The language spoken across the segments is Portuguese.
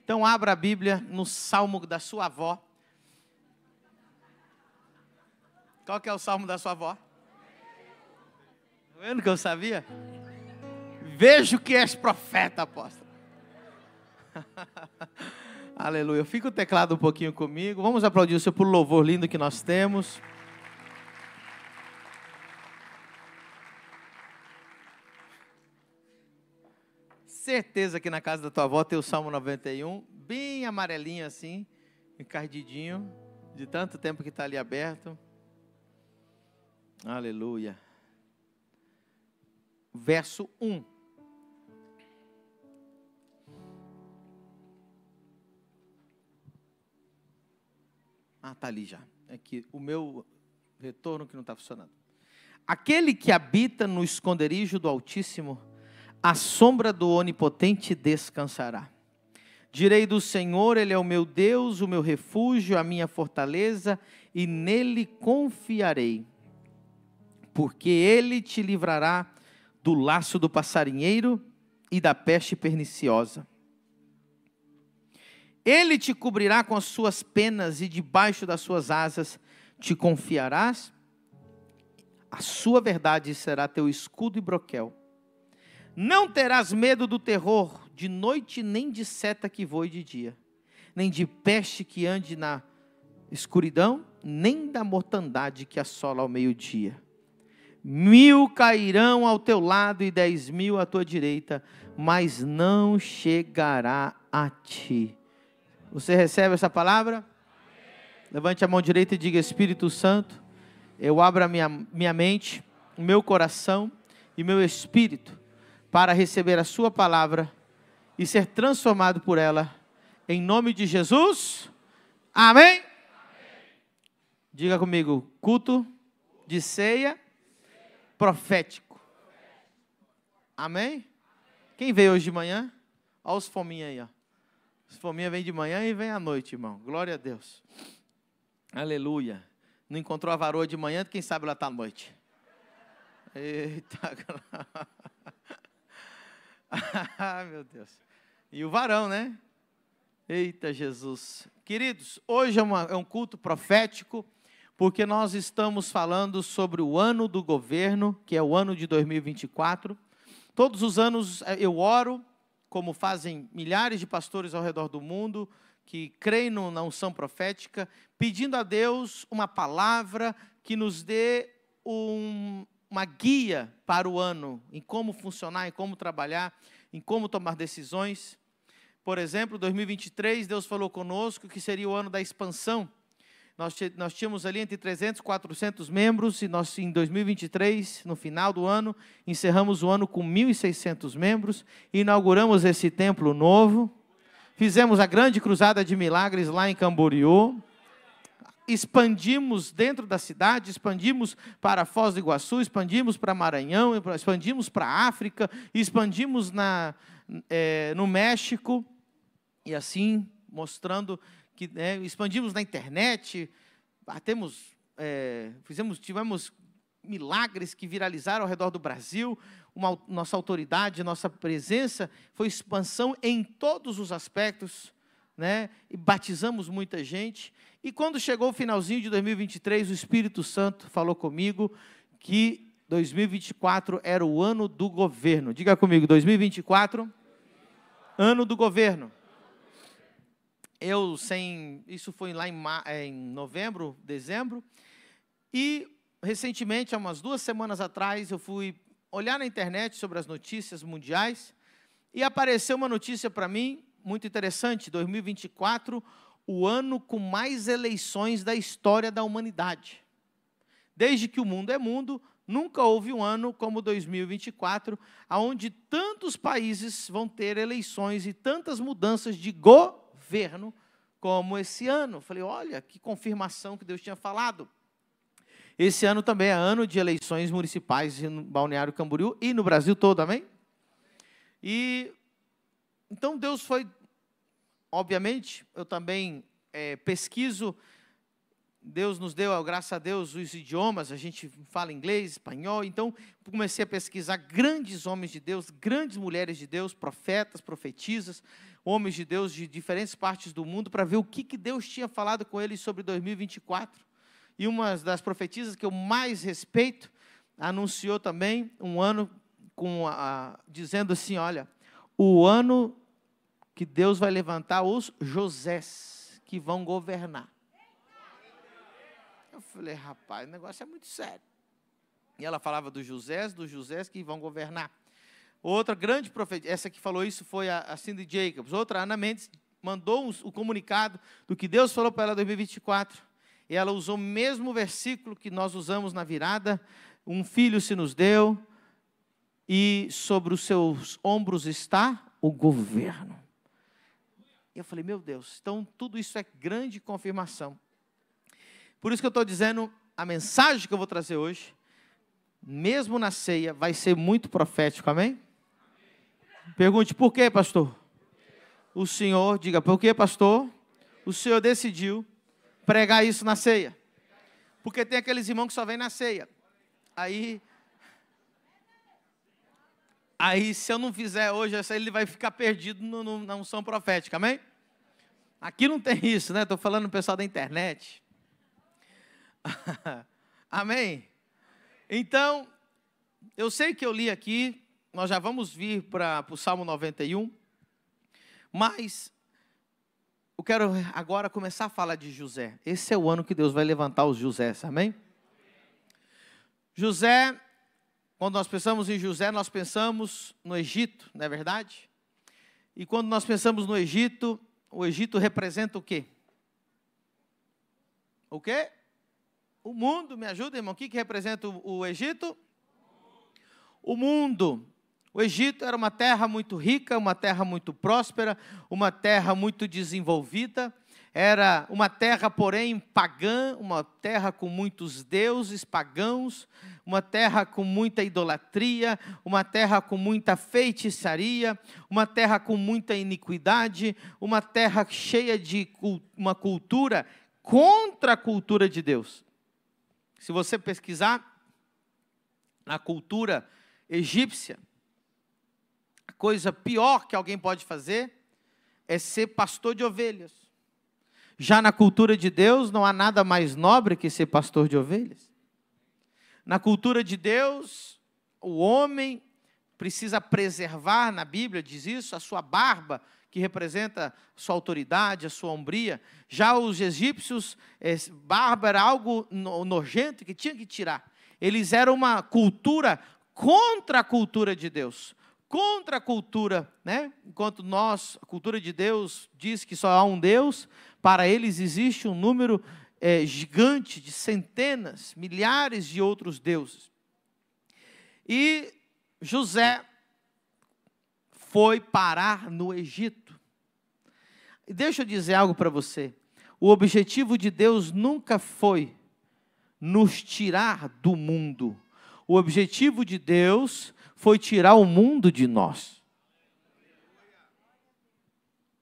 Então abra a Bíblia no salmo da sua avó. Qual que é o salmo da sua avó? Tá vendo que eu sabia? Vejo que és profeta, apóstolo. Aleluia. Fica o teclado um pouquinho comigo. Vamos aplaudir o Senhor por louvor lindo que nós temos. Certeza que na casa da tua avó tem o Salmo 91, bem amarelinho assim, encardidinho, de tanto tempo que está ali aberto. Aleluia. Verso 1. Está ali já. É que o meu retorno que não está funcionando. Aquele que habita no esconderijo do Altíssimo, à sombra do Onipotente descansará. Direi do Senhor, Ele é o meu Deus, o meu refúgio, a minha fortaleza, e nele confiarei. Porque Ele te livrará do laço do passarinheiro e da peste perniciosa. Ele te cobrirá com as suas penas e debaixo das suas asas te confiarás. A sua verdade será teu escudo e broquel. Não terás medo do terror de noite, nem de seta que voe de dia, nem de peste que ande na escuridão, nem da mortandade que assola ao meio-dia. 1000 cairão ao teu lado e 10.000 à tua direita, mas não chegará a ti. Você recebe essa palavra? Amém. Levante a mão direita e diga: Espírito Santo, eu abro a minha mente, o meu coração e meu espírito para receber a sua palavra e ser transformado por ela, em nome de Jesus, amém? Amém. Diga comigo: culto de ceia profético, amém? Quem veio hoje de manhã? Olha os fominha aí, ó. Os fominha vêm de manhã e vêm à noite, irmão, glória a Deus, aleluia. Não encontrou a varoa de manhã, quem sabe ela está à noite. Eita, meu Deus. E o varão, né? Eita, Jesus. Queridos, hoje é um culto profético, porque nós estamos falando sobre o ano do governo, que é o ano de 2024. Todos os anos eu oro, como fazem milhares de pastores ao redor do mundo, que creem na unção profética, pedindo a Deus uma palavra que nos dê uma guia para o ano, em como funcionar, em como trabalhar, em como tomar decisões. Por exemplo, 2023, Deus falou conosco que seria o ano da expansão. Nós tínhamos ali entre 300 e 400 membros, e nós em 2023, no final do ano, encerramos o ano com 1.600 membros, inauguramos esse templo novo, fizemos a grande cruzada de milagres lá em Camboriú, expandimos dentro da cidade, expandimos para Foz do Iguaçu, expandimos para Maranhão, expandimos para a África, expandimos no México, e assim, mostrando que expandimos na internet, tivemos milagres que viralizaram ao redor do Brasil, nossa autoridade, nossa presença foi expansão em todos os aspectos, né? E batizamos muita gente. E quando chegou o finalzinho de 2023, o Espírito Santo falou comigo que 2024 era o ano do governo. Diga comigo: 2024, ano do governo. Isso foi lá em novembro, dezembro, e recentemente, há umas 2 semanas atrás, eu fui olhar na internet sobre as notícias mundiais, e apareceu uma notícia para mim, muito interessante: 2024, o ano com mais eleições da história da humanidade. Desde que o mundo é mundo, nunca houve um ano como 2024, onde tantos países vão ter eleições e tantas mudanças de governo como esse ano. Falei, olha, que confirmação que Deus tinha falado. Esse ano também é ano de eleições municipais no Balneário Camboriú e no Brasil todo, amém? E então Deus foi, obviamente, eu também pesquiso. Deus nos deu, graças a Deus, os idiomas, a gente fala inglês, espanhol, então comecei a pesquisar grandes homens de Deus, grandes mulheres de Deus, profetas, profetisas, homens de Deus de diferentes partes do mundo para ver o que Deus tinha falado com eles sobre 2024. E uma das profetisas que eu mais respeito anunciou também um ano dizendo assim, olha, o ano que Deus vai levantar os Josés que vão governar. Eu falei, rapaz, o negócio é muito sério. E ela falava dos Josés que vão governar. Outra grande profetisa, essa que falou isso foi a Cindy Jacobs. Outra, a Ana Mendes, mandou o comunicado do que Deus falou para ela em 2024. E ela usou o mesmo versículo que nós usamos na virada. Um filho se nos deu e sobre os seus ombros está o governo. E eu falei, meu Deus, então tudo isso é grande confirmação. Por isso que eu estou dizendo, a mensagem que eu vou trazer hoje, mesmo na ceia, vai ser muito profético, amém? Pergunte, por quê, pastor? O Senhor, diga, por quê, pastor? O Senhor decidiu pregar isso na ceia. Porque tem aqueles irmãos que só vêm na ceia. Aí, se eu não fizer hoje, ele vai ficar perdido na unção profética, amém? Aqui não tem isso, né? Estou falando do pessoal da internet. Amém? Então, eu sei que eu li aqui, nós já vamos vir para o Salmo 91, mas eu quero agora começar a falar de José. Esse é o ano que Deus vai levantar os Josés, amém? José, quando nós pensamos em José, nós pensamos no Egito, não é verdade? E quando nós pensamos no Egito, o Egito representa o quê? O quê? O mundo, me ajuda, irmão. O que representa o Egito? O mundo. O Egito era uma terra muito rica, uma terra muito próspera, uma terra muito desenvolvida. Era uma terra, porém, pagã, uma terra com muitos deuses pagãos, uma terra com muita idolatria, uma terra com muita feitiçaria, uma terra com muita iniquidade, uma terra cheia de uma cultura contra a cultura de Deus. Se você pesquisar na cultura egípcia, a coisa pior que alguém pode fazer é ser pastor de ovelhas. Já na cultura de Deus, não há nada mais nobre que ser pastor de ovelhas. Na cultura de Deus, o homem precisa preservar, na Bíblia diz isso, a sua barba, que representa a sua autoridade, a sua hombria. Já os egípcios, barba era algo nojento que tinha que tirar. Eles eram uma cultura contra a cultura de Deus. Contra a cultura, né? Enquanto a cultura de Deus diz que só há um Deus, para eles existe um número gigante de centenas, milhares de outros deuses. E José foi parar no Egito. E deixa eu dizer algo para você. O objetivo de Deus nunca foi nos tirar do mundo. O objetivo de Deus foi tirar o mundo de nós.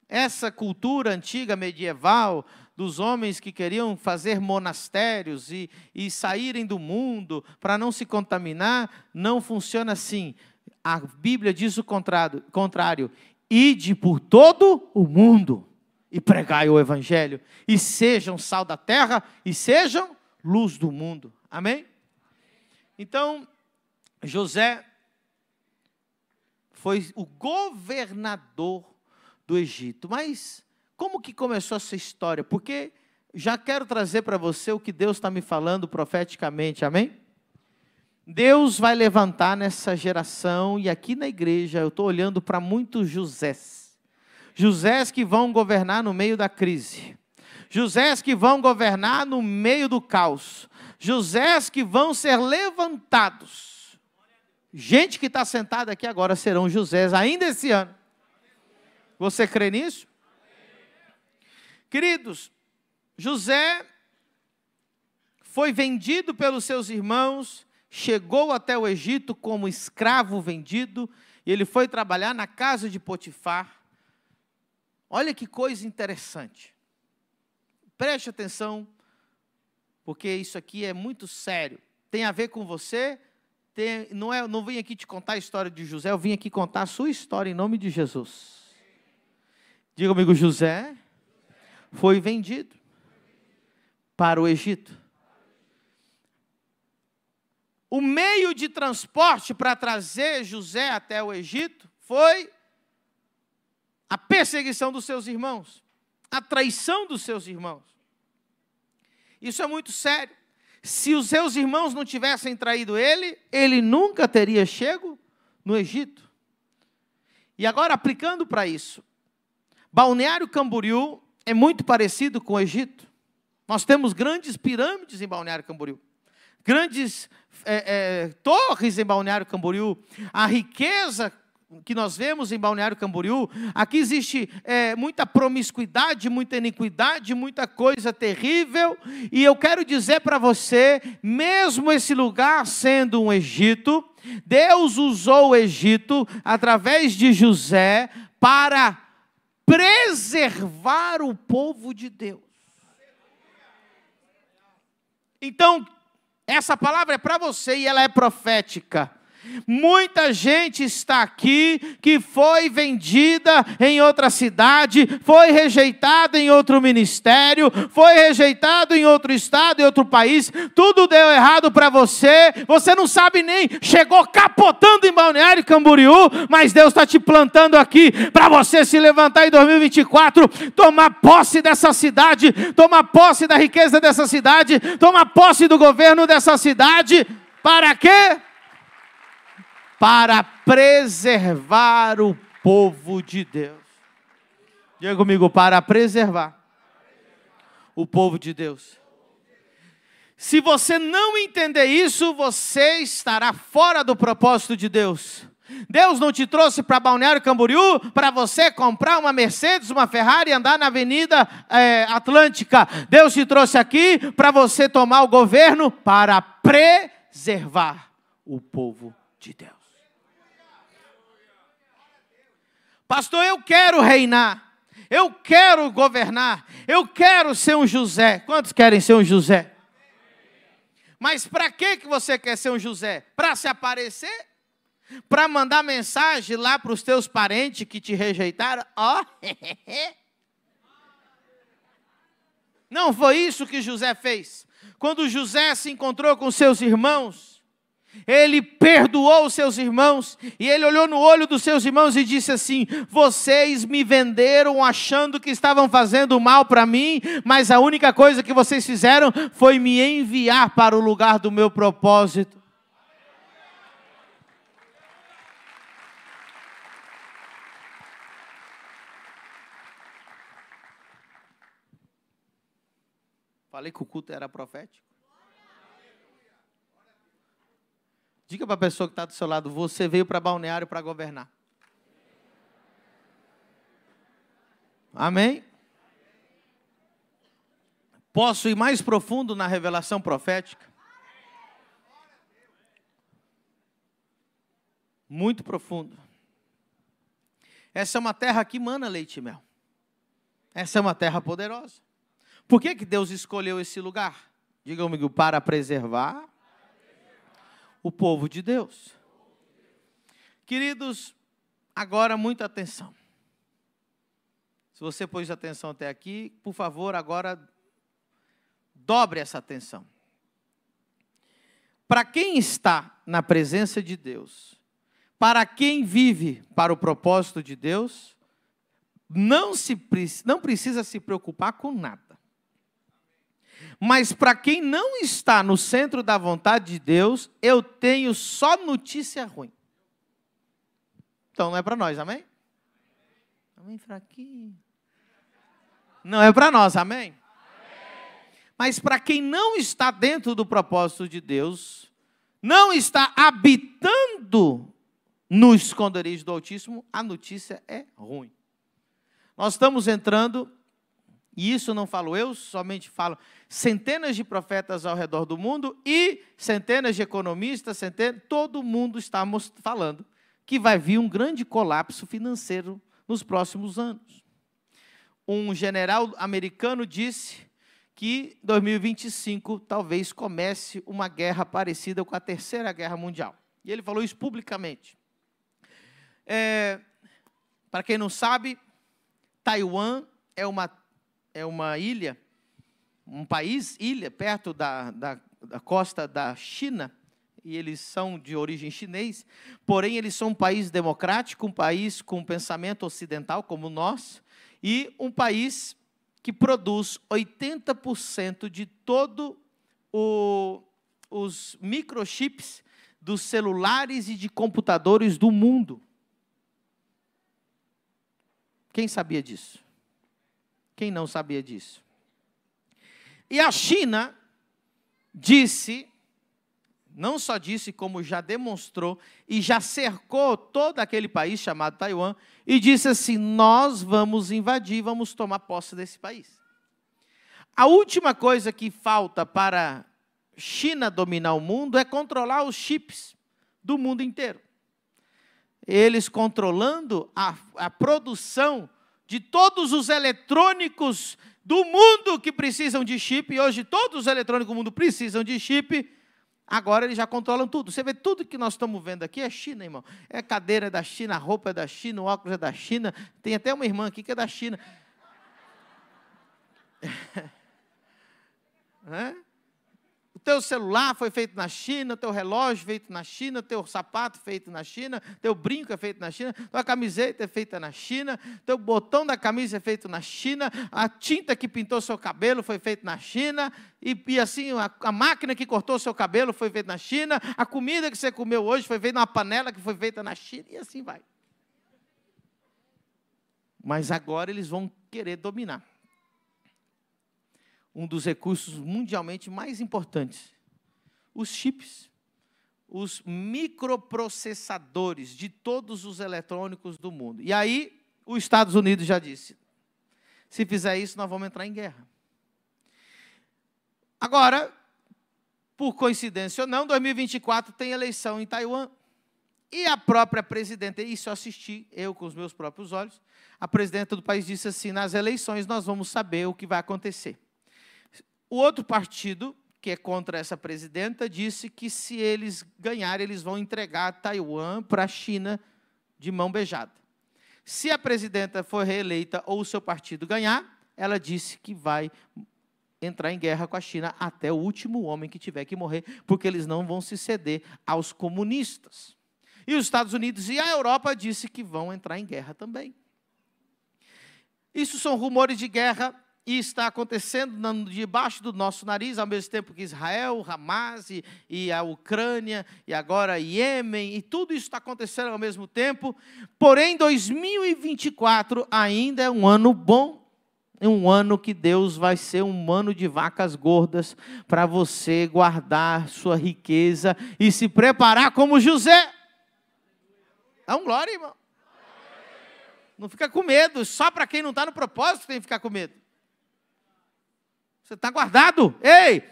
Essa cultura antiga, medieval, dos homens que queriam fazer monastérios e saírem do mundo para não se contaminar, não funciona assim. A Bíblia diz o contrário. Ide por todo o mundo e pregai o Evangelho, e sejam sal da terra, e sejam luz do mundo. Amém? Então, José foi o governador do Egito. Mas como que começou essa história? Porque já quero trazer para você o que Deus está me falando profeticamente, amém? Deus vai levantar nessa geração, e aqui na igreja eu estou olhando para muitos Josés. Josés que vão governar no meio da crise. Josés que vão governar no meio do caos. Josés que vão ser levantados. Gente que está sentada aqui agora serão Josés ainda esse ano. Você crê nisso? Queridos, José foi vendido pelos seus irmãos, chegou até o Egito como escravo vendido, e ele foi trabalhar na casa de Potifar. Olha que coisa interessante. Preste atenção, porque isso aqui é muito sério. Tem a ver com você. Não vim aqui te contar a história de José, eu vim aqui contar a sua história em nome de Jesus. Diga comigo, José foi vendido para o Egito. O meio de transporte para trazer José até o Egito foi a perseguição dos seus irmãos, a traição dos seus irmãos. Isso é muito sério. Se os seus irmãos não tivessem traído ele, ele nunca teria chego no Egito. E agora, aplicando para isso, Balneário Camboriú é muito parecido com o Egito. Nós temos grandes pirâmides em Balneário Camboriú, grandes torres em Balneário Camboriú. A riqueza que nós vemos em Balneário Camboriú, aqui existe muita promiscuidade, muita iniquidade, muita coisa terrível. E eu quero dizer para você, mesmo esse lugar sendo um Egito, Deus usou o Egito, através de José, para preservar o povo de Deus. Então, essa palavra é para você e ela é profética. Muita gente está aqui que foi vendida em outra cidade, foi rejeitada em outro ministério, foi rejeitado em outro estado, em outro país, tudo deu errado para você, você não sabe nem, chegou capotando em Balneário Camboriú, mas Deus está te plantando aqui para você se levantar em 2024, tomar posse dessa cidade, tomar posse da riqueza dessa cidade, tomar posse do governo dessa cidade. Para quê? Para preservar o povo de Deus. Diga comigo, para preservar o povo de Deus. Se você não entender isso, você estará fora do propósito de Deus. Deus não te trouxe para Balneário Camboriú para você comprar uma Mercedes, uma Ferrari e andar na Avenida Atlântica. Deus te trouxe aqui para você tomar o governo para preservar o povo de Deus. Pastor, eu quero reinar, eu quero governar, eu quero ser um José. Quantos querem ser um José? Mas para que você quer ser um José? Para se aparecer? Para mandar mensagem lá para os teus parentes que te rejeitaram? Ó, não foi isso que José fez. Quando José se encontrou com seus irmãos, ele perdoou os seus irmãos, e ele olhou no olho dos seus irmãos e disse assim: vocês me venderam achando que estavam fazendo mal para mim, mas a única coisa que vocês fizeram foi me enviar para o lugar do meu propósito. Falei que o culto era profético. Diga para a pessoa que está do seu lado, você veio para Balneário para governar. Amém? Posso ir mais profundo na revelação profética? Muito profundo. Essa é uma terra que mana leite e mel. Essa é uma terra poderosa. Por que Deus escolheu esse lugar? Diga comigo, para preservar o povo de Deus. Queridos, agora muita atenção. Se você pôs atenção até aqui, por favor, agora dobre essa atenção. Para quem está na presença de Deus, para quem vive para o propósito de Deus, não precisa se preocupar com nada. Mas para quem não está no centro da vontade de Deus, eu tenho só notícia ruim. Então não é para nós, amém? Amém, fraquinho. Não é para nós, amém? Mas para quem não está dentro do propósito de Deus, não está habitando no esconderijo do Altíssimo, a notícia é ruim. Nós estamos entrando, e isso não falo eu, somente falo centenas de profetas ao redor do mundo e centenas de economistas, todo mundo está falando que vai vir um grande colapso financeiro nos próximos anos. Um general americano disse que 2025 talvez comece uma guerra parecida com a Terceira Guerra Mundial. E ele falou isso publicamente. Para quem não sabe, Taiwan é uma ilha, um país, ilha, perto da costa da China, e eles são de origem chinês, porém eles são um país democrático, um país com pensamento ocidental, como nós, e um país que produz 80% de todo os microchips dos celulares e de computadores do mundo. Quem sabia disso? Quem não sabia disso? E a China disse, não só disse, como já demonstrou, e já cercou todo aquele país chamado Taiwan, e disse assim: nós vamos invadir, vamos tomar posse desse país. A última coisa que falta para China dominar o mundo é controlar os chips do mundo inteiro. Eles controlando a produção de todos os eletrônicos do mundo que precisam de chip, e hoje todos os eletrônicos do mundo precisam de chip, agora eles já controlam tudo. Você vê, tudo que nós estamos vendo aqui é China, irmão. É cadeira da China, a roupa é da China, o óculos é da China, tem até uma irmã aqui que é da China. O teu celular foi feito na China, o teu relógio feito na China, o teu sapato feito na China, teu brinco é feito na China, tua camiseta é feita na China, teu botão da camisa é feito na China, a tinta que pintou seu cabelo foi feita na China, e assim, a máquina que cortou seu cabelo foi feita na China, a comida que você comeu hoje foi feita numa panela que foi feita na China, e assim vai. Mas agora eles vão querer dominar um dos recursos mundialmente mais importantes, os chips, os microprocessadores de todos os eletrônicos do mundo. E aí, os Estados Unidos já disse, se fizer isso, nós vamos entrar em guerra. Agora, por coincidência ou não, 2024 tem eleição em Taiwan. E a própria presidenta, isso eu assisti, eu com os meus próprios olhos, a presidenta do país disse assim: nas eleições nós vamos saber o que vai acontecer. O outro partido, que é contra essa presidenta, disse que se eles ganharem, eles vão entregar Taiwan para a China de mão beijada. Se a presidenta for reeleita ou o seu partido ganhar, ela disse que vai entrar em guerra com a China até o último homem que tiver que morrer, porque eles não vão se ceder aos comunistas. E os Estados Unidos e a Europa disse que vão entrar em guerra também. Isso são rumores de guerra, e está acontecendo debaixo do nosso nariz, ao mesmo tempo que Israel, Hamas e a Ucrânia, e agora Iêmen, e tudo isso está acontecendo ao mesmo tempo. Porém, 2024 ainda é um ano bom, é um ano que Deus vai ser um ano de vacas gordas, para você guardar sua riqueza e se preparar como José. Dá um glória, irmão. Não fica com medo, só para quem não está no propósito tem que ficar com medo. Você está guardado? Ei!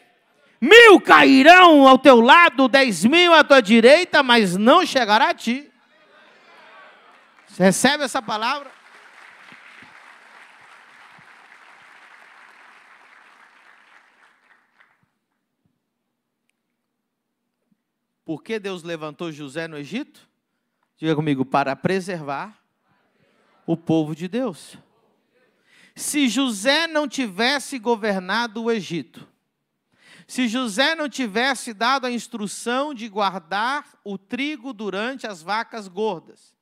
1000 cairão ao teu lado, 10.000 à tua direita, mas não chegará a ti. Você recebe essa palavra? Por que Deus levantou José no Egito? Diga comigo, para preservar o povo de Deus. Se José não tivesse governado o Egito, se José não tivesse dado a instrução de guardar o trigo durante as vacas gordas,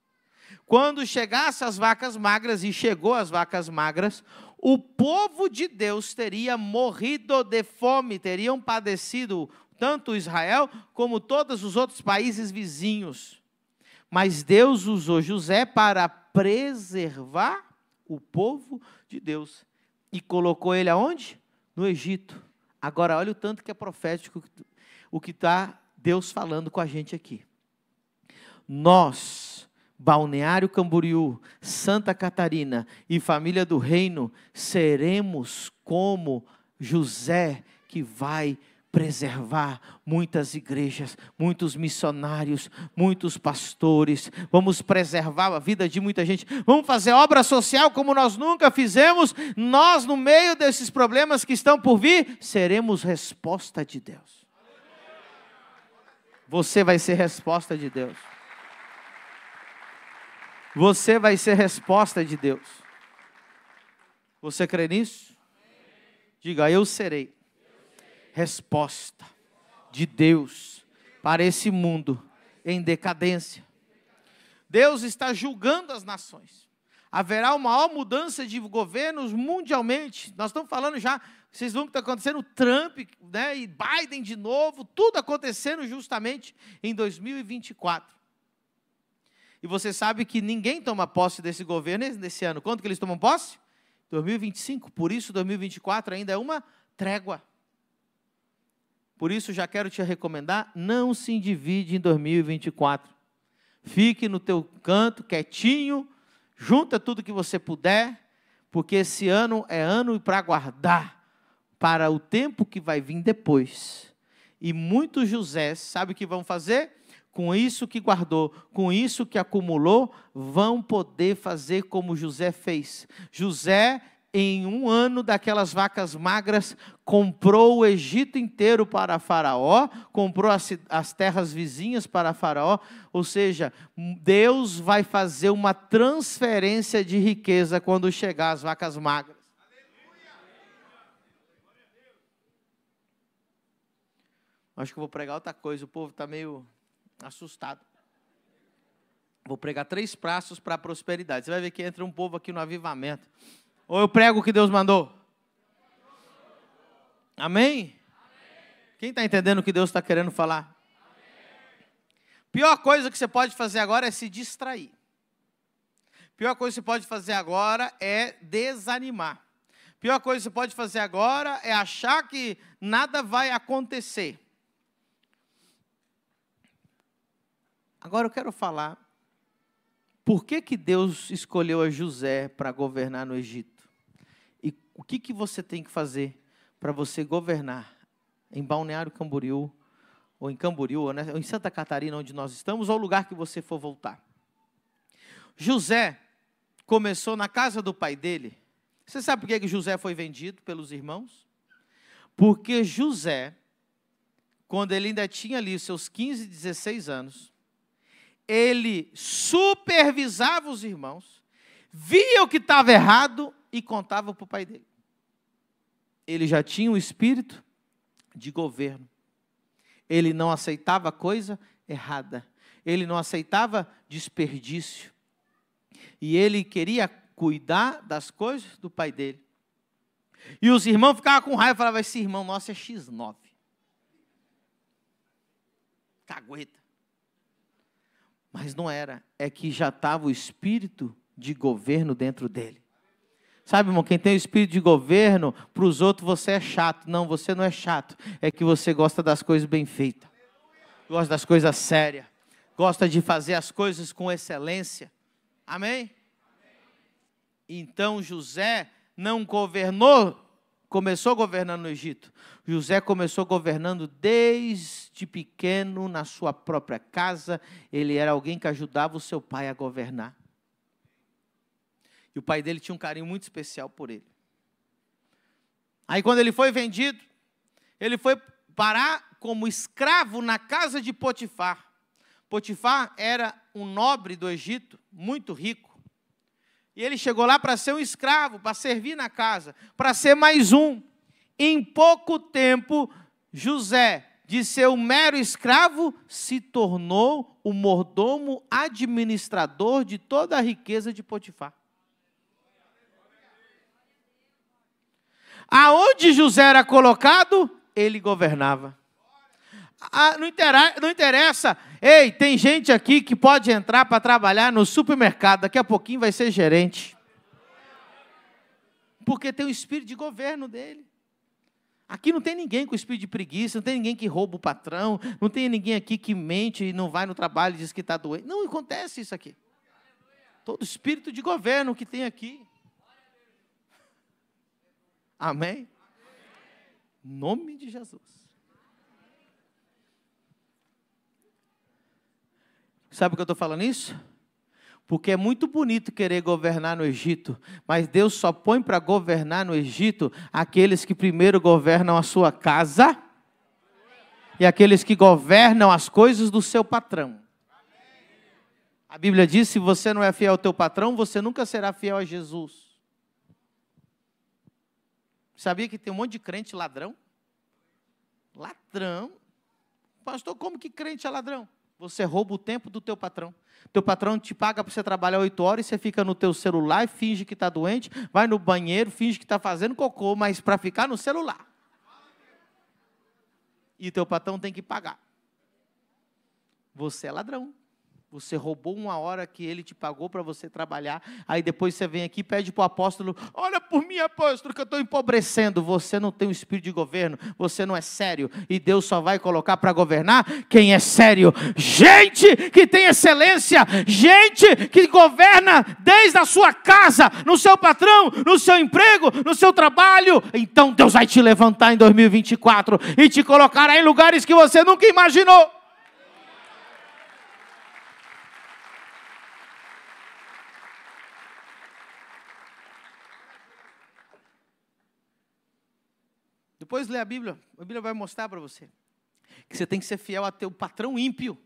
quando chegasse as vacas magras, e chegou as vacas magras, o povo de Deus teria morrido de fome, teriam padecido tanto Israel como todos os outros países vizinhos. Mas Deus usou José para preservar o povo de Deus. E colocou ele aonde? No Egito. Agora, olha o tanto que é profético o que está Deus falando com a gente aqui. Nós, Balneário Camboriú, Santa Catarina e família do Reino, seremos como José, que vai preservar muitas igrejas, muitos missionários, muitos pastores. Vamos preservar a vida de muita gente. Vamos fazer obra social como nós nunca fizemos. Nós, no meio desses problemas que estão por vir, seremos resposta de Deus. Você vai ser resposta de Deus. Você vai ser resposta de Deus. Você crê nisso? Diga, eu serei resposta de Deus para esse mundo em decadência. Deus está julgando as nações. Haverá uma maior mudança de governos mundialmente. Nós estamos falando já, vocês vão que está acontecendo, Trump, né, e Biden de novo, tudo acontecendo justamente em 2024. E você sabe que ninguém toma posse desse governo nesse ano. Quando que eles tomam posse? 2025. Por isso 2024 ainda é uma trégua. Por isso já quero te recomendar, não se endivide em 2024. Fique no teu canto, quietinho, junta tudo que você puder, porque esse ano é ano para guardar, para o tempo que vai vir depois. E muitos Josés, sabe o que vão fazer? Com isso que guardou, com isso que acumulou, vão poder fazer como José fez. José, em um ano daquelas vacas magras, comprou o Egito inteiro para Faraó, comprou as terras vizinhas para Faraó, ou seja, Deus vai fazer uma transferência de riqueza quando chegar as vacas magras. Acho que eu vou pregar outra coisa, o povo está meio assustado. Vou pregar 3 passos para a prosperidade. Você vai ver que entra um povo aqui no avivamento. Ou eu prego o que Deus mandou? Amém? Quem está entendendo o que Deus está querendo falar? Pior coisa que você pode fazer agora é se distrair. Pior coisa que você pode fazer agora é desanimar. Pior coisa que você pode fazer agora é achar que nada vai acontecer. Agora eu quero falar, por que Deus escolheu a José para governar no Egito? E o que você tem que fazer para você governar em Balneário Camboriú, ou em Camboriú, ou em Santa Catarina, onde nós estamos, ou o lugar que você for voltar? José começou na casa do pai dele. Você sabe por que José foi vendido pelos irmãos? Porque José, quando ele ainda tinha ali os seus 15, 16 anos, ele supervisava os irmãos, via o que estava errado e contava para o pai dele. Ele já tinha um espírito de governo. Ele não aceitava coisa errada. Ele não aceitava desperdício. E ele queria cuidar das coisas do pai dele. E os irmãos ficavam com raiva e falavam, esse irmão nosso é X9. Cagueta. Mas não era, é que já estava o espírito de governo dentro dele. Sabe, irmão, quem tem o espírito de governo, para os outros você é chato. Não, você não é chato, é que você gosta das coisas bem feitas. Gosta das coisas sérias. Gosta de fazer as coisas com excelência. Amém? Então José não governou, começou governando no Egito. José começou governando desde pequeno na sua própria casa. Ele era alguém que ajudava o seu pai a governar. E o pai dele tinha um carinho muito especial por ele. Aí quando ele foi vendido, ele foi parar como escravo na casa de Potifar. Potifar era um nobre do Egito, muito rico. E ele chegou lá para ser um escravo, para servir na casa, para ser mais um. Em pouco tempo, José, de ser um mero escravo, se tornou o mordomo administrador de toda a riqueza de Potifar. Aonde José era colocado, ele governava. Não interessa. Ei, tem gente aqui que pode entrar para trabalhar no supermercado, daqui a pouquinho vai ser gerente. Porque tem o espírito de governo dele. Aqui não tem ninguém com espírito de preguiça, não tem ninguém que rouba o patrão, não tem ninguém aqui que mente e não vai no trabalho e diz que está doente. Não acontece isso aqui. Todo espírito de governo que tem aqui. Amém? Em nome de Jesus. Sabe por que eu estou falando isso? Porque é muito bonito querer governar no Egito, mas Deus só põe para governar no Egito aqueles que primeiro governam a sua casa e aqueles que governam as coisas do seu patrão. A Bíblia diz, se você não é fiel ao teu patrão, você nunca será fiel a Jesus. Sabia que tem um monte de crente ladrão? Ladrão? Pastor, como que crente é ladrão? Você rouba o tempo do teu patrão. Teu patrão te paga para você trabalhar 8 horas e você fica no teu celular e finge que está doente, vai no banheiro, finge que está fazendo cocô, mas para ficar no celular. E teu patrão tem que pagar. Você é ladrão. Você roubou 1 hora que ele te pagou para você trabalhar, aí depois você vem aqui e pede para o apóstolo, olha por mim, apóstolo, que eu estou empobrecendo. Você não tem um espírito de governo, você não é sério, e Deus só vai colocar para governar quem é sério. Gente que tem excelência, gente que governa desde a sua casa, no seu patrão, no seu emprego, no seu trabalho. Então Deus vai te levantar em 2024 e te colocará em lugares que você nunca imaginou. Depois lê a Bíblia vai mostrar para você que você tem que ser fiel a teu patrão ímpio.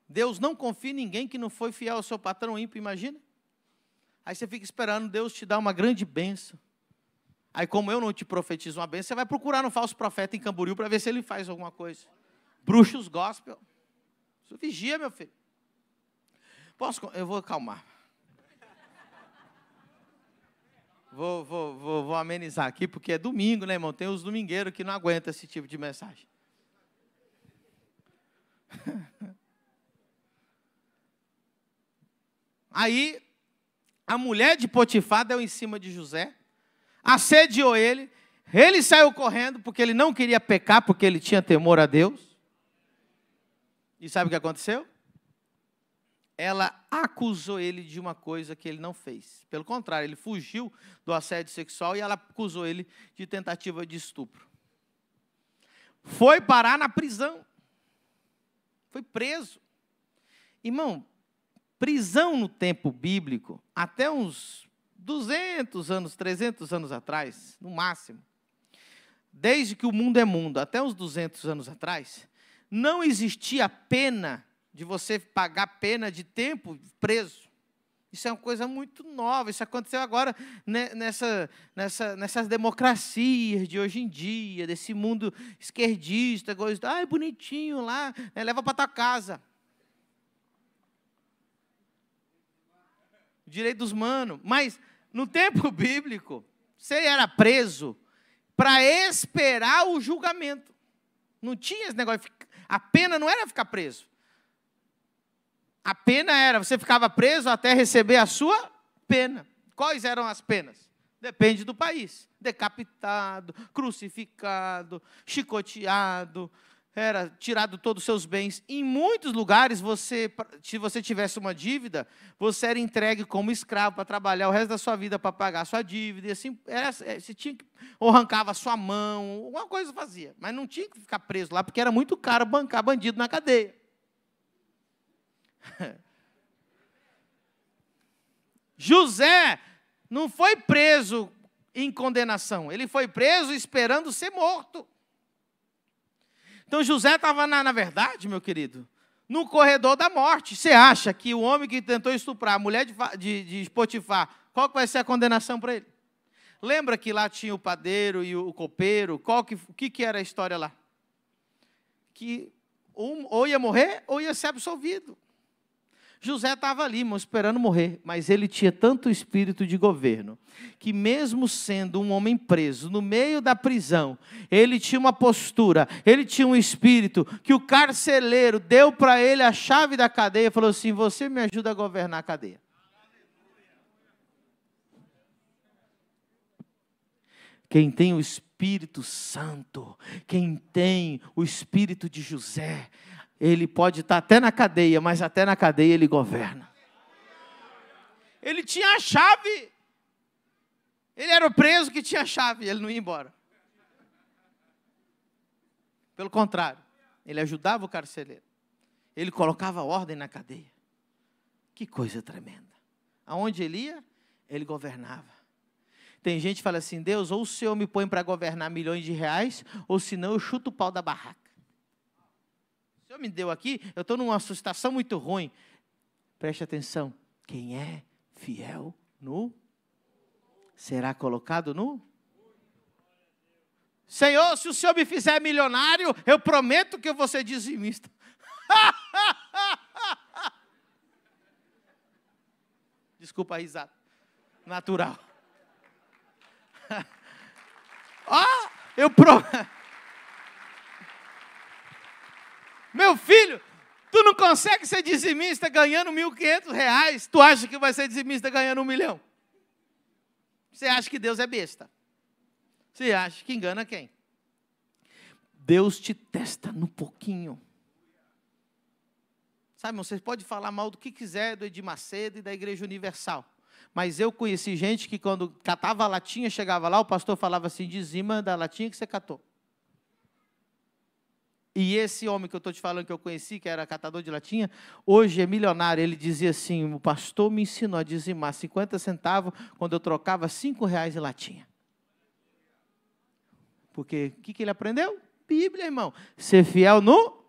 Deus não confia em ninguém que não foi fiel ao seu patrão ímpio, imagina. Aí você fica esperando Deus te dar uma grande bênção. Aí como eu não te profetizo uma bênção, você vai procurar no falso profeta em Camboriú para ver se ele faz alguma coisa. Bruxos gospel. Isso vigia, meu filho. Eu vou acalmar. Vou amenizar aqui, porque é domingo, né, irmão? Tem os domingueiros que não aguentam esse tipo de mensagem. Aí, a mulher de Potifar deu em cima de José, assediou ele saiu correndo, porque ele não queria pecar, porque ele tinha temor a Deus. E sabe o que aconteceu? Ela acusou ele de uma coisa que ele não fez. Pelo contrário, ele fugiu do assédio sexual e ela acusou ele de tentativa de estupro. Foi parar na prisão. Foi preso. Irmão, prisão no tempo bíblico, até uns 200 anos, 300 anos atrás, no máximo, desde que o mundo é mundo, até uns 200 anos atrás, não existia pena de você pagar pena de tempo preso. Isso é uma coisa muito nova, isso aconteceu agora nessas democracias de hoje em dia, desse mundo esquerdista, é bonitinho lá, né, leva para tua casa. Direito dos manos. Mas no tempo bíblico, você era preso para esperar o julgamento. Não tinha esse negócio, a pena não era ficar preso. A pena era, você ficava preso até receber a sua pena. Quais eram as penas? Depende do país. Decapitado, crucificado, chicoteado, era tirado todos os seus bens. Em muitos lugares, se você tivesse uma dívida, você era entregue como escravo para trabalhar o resto da sua vida para pagar a sua dívida. E assim, você tinha que, ou arrancava a sua mão, alguma coisa fazia. Mas não tinha que ficar preso lá, porque era muito caro bancar bandido na cadeia. José não foi preso em condenação, ele foi preso esperando ser morto. Então José estava, na verdade, meu querido, no corredor da morte. Você acha que o homem que tentou estuprar a mulher de Potifar, qual que vai ser a condenação para ele? Lembra que lá tinha o padeiro e o copeiro? O que era a história lá? Que ou ia morrer ou ia ser absolvido. José estava ali, irmão, esperando morrer, mas ele tinha tanto espírito de governo, que mesmo sendo um homem preso, no meio da prisão, ele tinha uma postura, ele tinha um espírito, que o carcereiro deu para ele a chave da cadeia, e falou assim, você me ajuda a governar a cadeia. Quem tem o Espírito Santo, quem tem o espírito de José, ele pode estar até na cadeia, mas até na cadeia ele governa. Ele tinha a chave. Ele era o preso que tinha a chave, ele não ia embora. Pelo contrário, ele ajudava o carcereiro. Ele colocava ordem na cadeia. Que coisa tremenda. Aonde ele ia, ele governava. Tem gente que fala assim, Deus, ou o Senhor me põe para governar milhões de reais, ou senão eu chuto o pau da barraca. O Senhor me deu aqui, eu estou numa situação muito ruim. Preste atenção, quem é fiel no... será colocado no... Senhor, se o Senhor me fizer milionário, eu prometo que eu vou ser dizimista. Desculpa a risada. Natural. Meu filho, tu não consegue ser dizimista ganhando R$1.500. Tu acha que vai ser dizimista ganhando 1 milhão? Você acha que Deus é besta? Você acha que engana quem? Deus te testa no pouquinho. Sabe, você pode falar mal do que quiser do Edir Macedo e da Igreja Universal. Mas eu conheci gente que quando catava a latinha, chegava lá, o pastor falava assim, dizima da latinha que você catou. E esse homem que eu estou te falando que eu conheci, que era catador de latinha, hoje é milionário. Ele dizia assim, o pastor me ensinou a dizimar 50 centavos quando eu trocava R$5 em latinha. Porque o que ele aprendeu? Bíblia, irmão. Ser fiel no...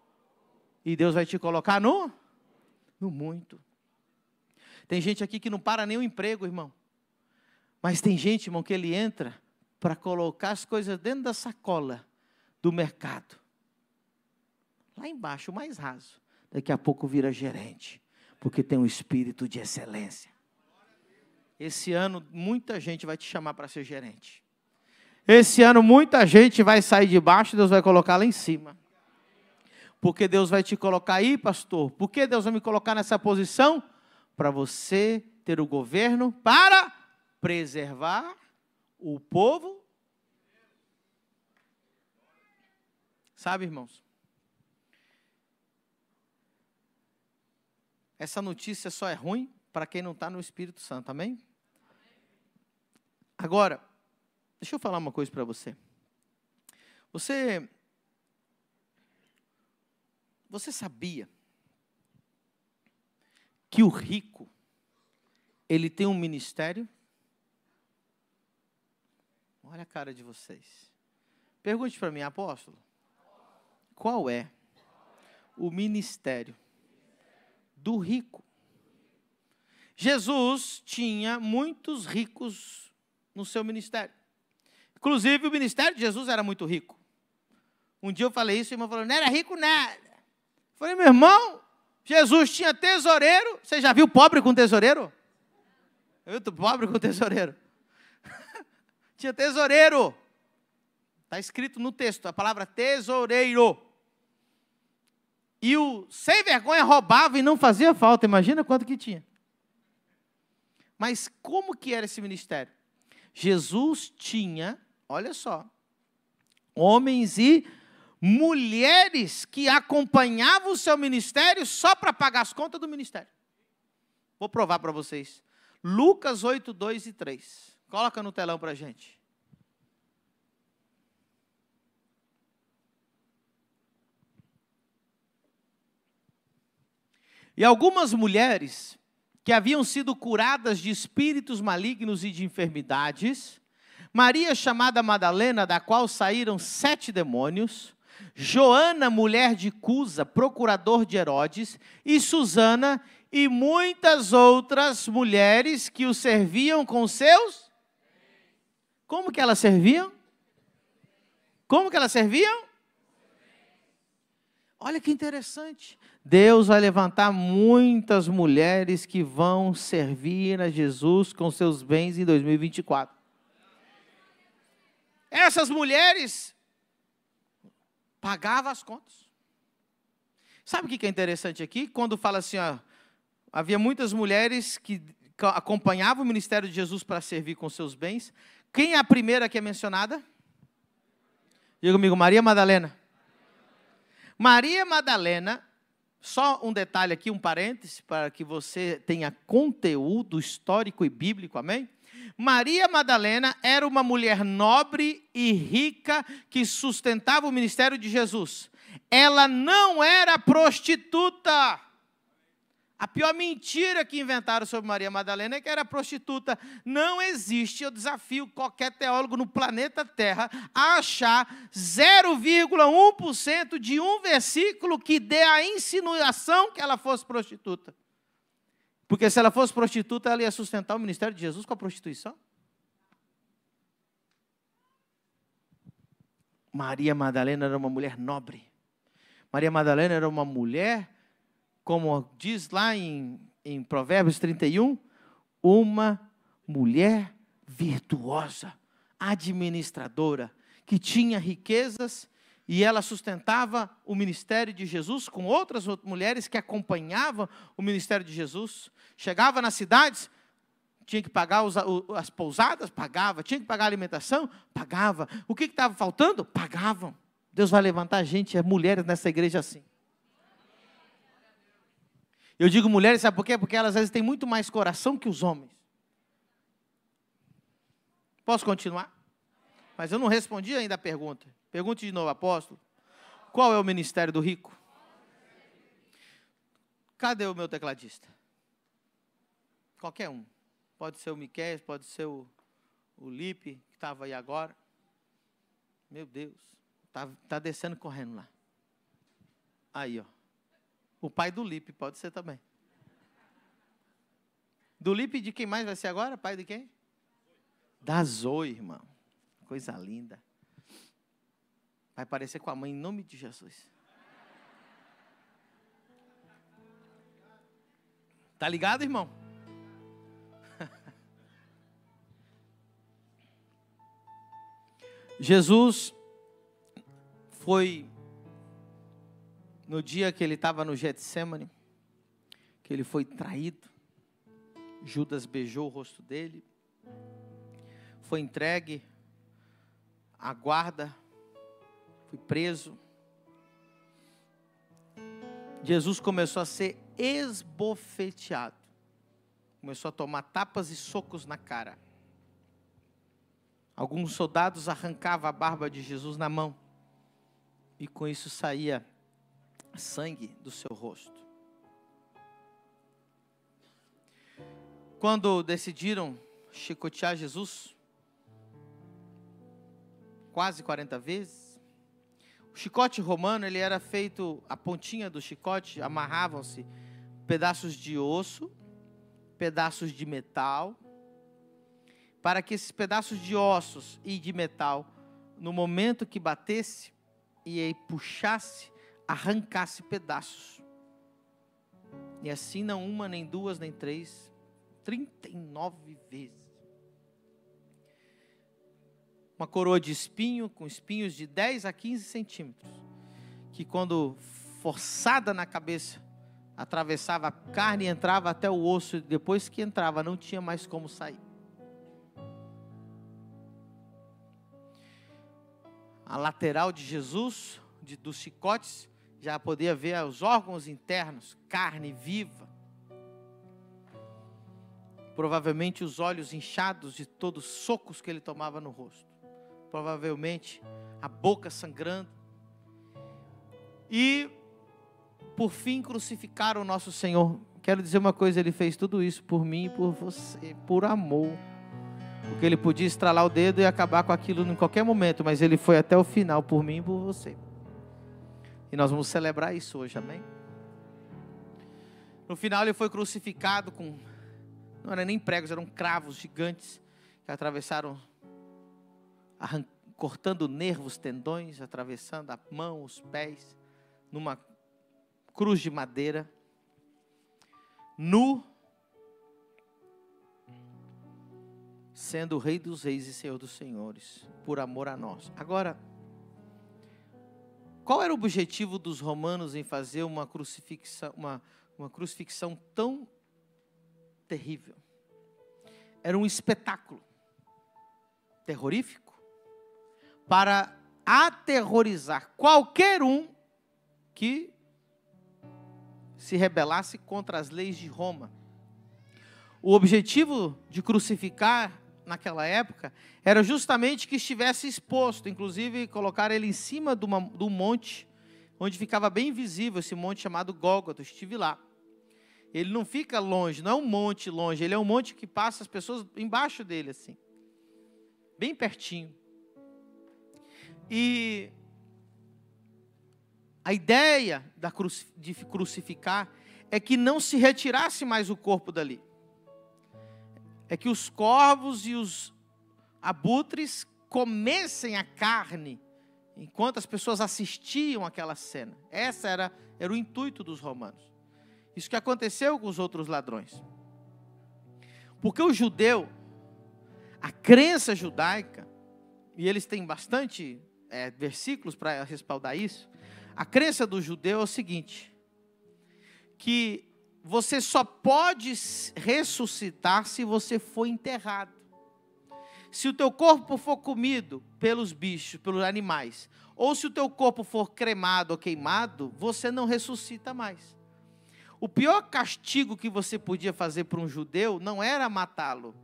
E Deus vai te colocar no muito. Tem gente aqui que não para nem o emprego, irmão. Mas tem gente, irmão, que ele entra para colocar as coisas dentro da sacola do mercado. Lá embaixo, o mais raso. Daqui a pouco vira gerente. Porque tem um espírito de excelência. Esse ano, muita gente vai te chamar para ser gerente. Esse ano, muita gente vai sair de baixo e Deus vai colocar lá em cima. Porque Deus vai te colocar aí, pastor. Por que Deus vai me colocar nessa posição? Para você ter o governo para preservar o povo. Sabe, irmãos? Essa notícia só é ruim para quem não está no Espírito Santo, amém? Agora, deixa eu falar uma coisa para você. Você sabia que o rico, ele tem um ministério? Olha a cara de vocês. Pergunte para mim, apóstolo, qual é o ministério do rico? Jesus tinha muitos ricos no seu ministério. Inclusive, o ministério de Jesus era muito rico. Um dia eu falei isso e o irmão falou, não era rico nada. Eu falei, meu irmão, Jesus tinha tesoureiro. Você já viu pobre com tesoureiro? Eu vi pobre com tesoureiro. Tinha tesoureiro. Está escrito no texto, a palavra tesoureiro. E o sem vergonha roubava e não fazia falta. Imagina quanto que tinha. Mas como que era esse ministério? Jesus tinha, olha só, homens e mulheres que acompanhavam o seu ministério só para pagar as contas do ministério. Vou provar para vocês. Lucas 8, 2 e 3. Coloca no telão para a gente. E algumas mulheres que haviam sido curadas de espíritos malignos e de enfermidades, Maria, chamada Madalena, da qual saíram 7 demônios, Joana, mulher de Cusa, procurador de Herodes, e Susana, e muitas outras mulheres que o serviam com seus... Como que elas serviam? Como que elas serviam? Olha que interessante. Deus vai levantar muitas mulheres que vão servir a Jesus com seus bens em 2024. Essas mulheres pagavam as contas. Sabe o que é interessante aqui? Quando fala assim, ó, havia muitas mulheres que acompanhavam o ministério de Jesus para servir com seus bens. Quem é a primeira que é mencionada? Diga comigo, Maria Madalena. Maria Madalena, só um detalhe aqui, um parêntese, para que você tenha conteúdo histórico e bíblico, amém? Maria Madalena era uma mulher nobre e rica que sustentava o ministério de Jesus. Ela não era prostituta. A pior mentira que inventaram sobre Maria Madalena é que era prostituta. Não existe, eu desafio qualquer teólogo no planeta Terra a achar 0,1% de um versículo que dê a insinuação que ela fosse prostituta. Porque se ela fosse prostituta, ela ia sustentar o ministério de Jesus com a prostituição. Maria Madalena era uma mulher nobre. Maria Madalena era uma mulher, como diz lá em Provérbios 31, uma mulher virtuosa, administradora, que tinha riquezas e ela sustentava o ministério de Jesus com outras mulheres que acompanhavam o ministério de Jesus. Chegava nas cidades, tinha que pagar as pousadas, pagava. Tinha que pagar a alimentação, pagava. O que estava faltando? Pagavam. Deus vai levantar gente, mulheres nessa igreja assim. Eu digo mulheres, sabe por quê? Porque elas às vezes têm muito mais coração que os homens. Posso continuar? Mas eu não respondi ainda a pergunta. Pergunte de novo, apóstolo. Qual é o ministério do rico? Cadê o meu tecladista? Qualquer um. Pode ser o Miquel, pode ser o Lipe, que estava aí agora. Meu Deus. Tá descendo correndo lá. Aí, ó. O pai do Lipe pode ser também. Do Lipe de quem mais vai ser agora? Pai de quem? Da Zoe, irmão. Coisa linda. Vai parecer com a mãe em nome de Jesus. Tá ligado, irmão? Jesus foi no dia que ele estava no Getsemane, que ele foi traído. Judas beijou o rosto dele. Foi entregue à guarda. Foi preso. Jesus começou a ser esbofeteado. Começou a tomar tapas e socos na cara. Alguns soldados arrancavam a barba de Jesus na mão. E com isso saía sangue do seu rosto. Quando decidiram chicotear Jesus, quase 40 vezes, o chicote romano, ele era feito, a pontinha do chicote, amarravam-se pedaços de osso, pedaços de metal, para que esses pedaços de ossos e de metal, no momento que batesse e aí puxasse, arrancasse pedaços. E assim não uma, nem duas, nem três, 39 vezes. Uma coroa de espinho, com espinhos de 10 a 15 centímetros, que quando forçada na cabeça, atravessava a carne e entrava até o osso, e depois que entrava, não tinha mais como sair. A lateral de Jesus, dos chicotes, já podia ver os órgãos internos, carne viva. Provavelmente os olhos inchados de todos os socos que ele tomava no rosto. Provavelmente a boca sangrando. E, por fim, crucificaram o nosso Senhor. Quero dizer uma coisa, ele fez tudo isso por mim e por você, por amor. Porque ele podia estralar o dedo e acabar com aquilo em qualquer momento, mas ele foi até o final por mim e por você. E nós vamos celebrar isso hoje, amém? No final ele foi crucificado com, não eram nem pregos, eram cravos gigantes que atravessaram, cortando nervos, tendões, atravessando a mão, os pés, numa cruz de madeira, nu, sendo o Rei dos Reis e Senhor dos Senhores, por amor a nós. Agora, qual era o objetivo dos romanos em fazer uma crucifixão tão terrível? Era um espetáculo terrorífico para aterrorizar qualquer um que se rebelasse contra as leis de Roma. O objetivo de crucificar naquela época era justamente que estivesse exposto, inclusive colocar ele em cima do monte, onde ficava bem visível esse monte chamado Gólgota. Eu estive lá. Ele não fica longe, não é um monte longe, ele é um monte que passa as pessoas embaixo dele, assim, bem pertinho. E a ideia de crucificar é que não se retirasse mais o corpo dali. É que os corvos e os abutres comessem a carne enquanto as pessoas assistiam aquela cena. Era o intuito dos romanos. Isso que aconteceu com os outros ladrões. Porque o judeu, a crença judaica, e eles têm bastante versículos para respaldar isso, a crença do judeu é o seguinte, que você só pode ressuscitar se você for enterrado. Se o teu corpo for comido pelos bichos, pelos animais, ou se o teu corpo for cremado ou queimado, você não ressuscita mais. O pior castigo que você podia fazer para um judeu não era matá-lo,